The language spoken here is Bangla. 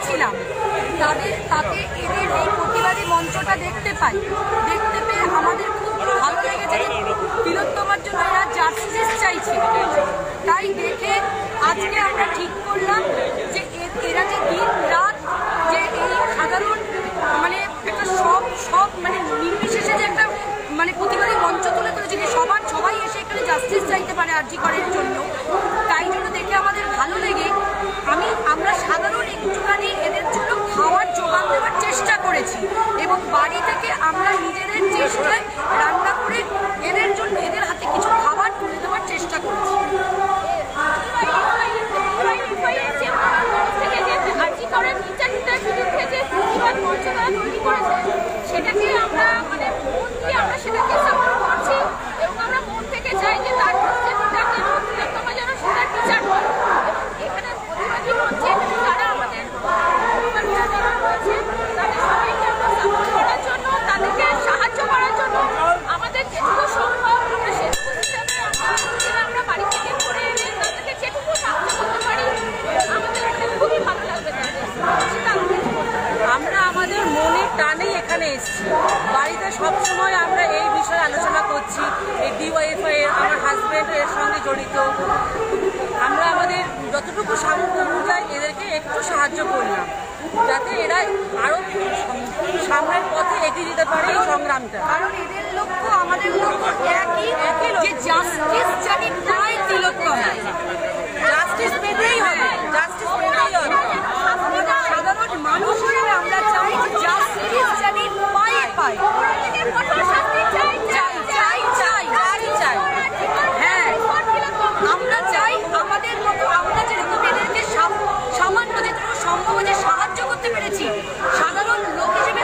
এসেছিলাম তাতে এদের এই প্রতিবাদী মঞ্চটা দেখতে পেয়ে আমাদের খুব ভালো লেগেছে যে তিলোত্তমার জন্য এরা জাস্টিস চাইছে। তাই দেখে আজকে আমরা ঠিক করলাম যে এরা যে দিন রাত যে এই সাধারণ মানে একটা সব মানে নির্বিশেষে যে একটা মানে প্রতিবাদী মঞ্চ তুলে তুলেছে যে সবাই এসে এখানে জাস্টিস চাইতে পারে আরজি করের জন্য। তাই জন্য দেখে আমাদের ভালো লেগে আমরা সাধারণ একটুখানি এদের জন্য খাওয়ার জোগান দেওয়ার চেষ্টা করেছি এবং বাড়ি থেকে আমরা নিজেদের চেষ্টায় রান্না করে এদের জন্য এদের হাতে কিছু খাবার তুলে দেওয়ার চেষ্টা করেছি। সেটাকে আমরা মানে মন দিয়ে আমরা সেটাকে সাপোর্ট করছি এবং আমরা মন থেকে চাই যে তার তিলোত্তমা যেন সেটার বিচার হয়। এখানে প্রতিবাদী মঞ্চে যারা আমাদের যারা রয়েছে তাদের সবাইকে আমরা সাপোর্ট করার জন্য তাদেরকে সাহায্য করার জন্য আমাদের যেটুকু সম্ভব আমরা সেটুকু হিসাবে আমরা বাড়ি থেকে করে এনে তাদেরকে যেটুকু সাহায্য করতে পারি আমাদের খুবই ভালো লাগবে। আমরা আমাদের মনের টানেই এখানে এসেছি। বাড়িতে সবসময় আমরা এই বিষয়ে আলোচনা করছি। এই ডিওয়াইএফআই আমার হাজব্যান্ড এর সঙ্গে জড়িত। আমরা আমাদের যতটুকু সামর্থ্য অনুযায়ী এদেরকে একটু সাহায্য করলাম যাতে এরা আরো সামনের পথে এগিয়ে যেতে পারে এই সংগ্রামটা। কারণ এদের লক্ষ্য আমাদের লক্ষ্য একই যে জাস্টিস জানি পায় তিলোত্তমা। জাস্টিস পেতেই হবে, জাস্টিস পেতেই হবে। সাধারণ মানুষ হিসেবে আমরা চাই জাস্টিস জানি পায়। হ্যাঁ, আমরা চাই আমাদের মতো আমরা যেরকম এদেরকে সামান্য যেটুকু সম্ভব যে সাহায্য করতে পেরেছি সাধারণ লোক হিসেবে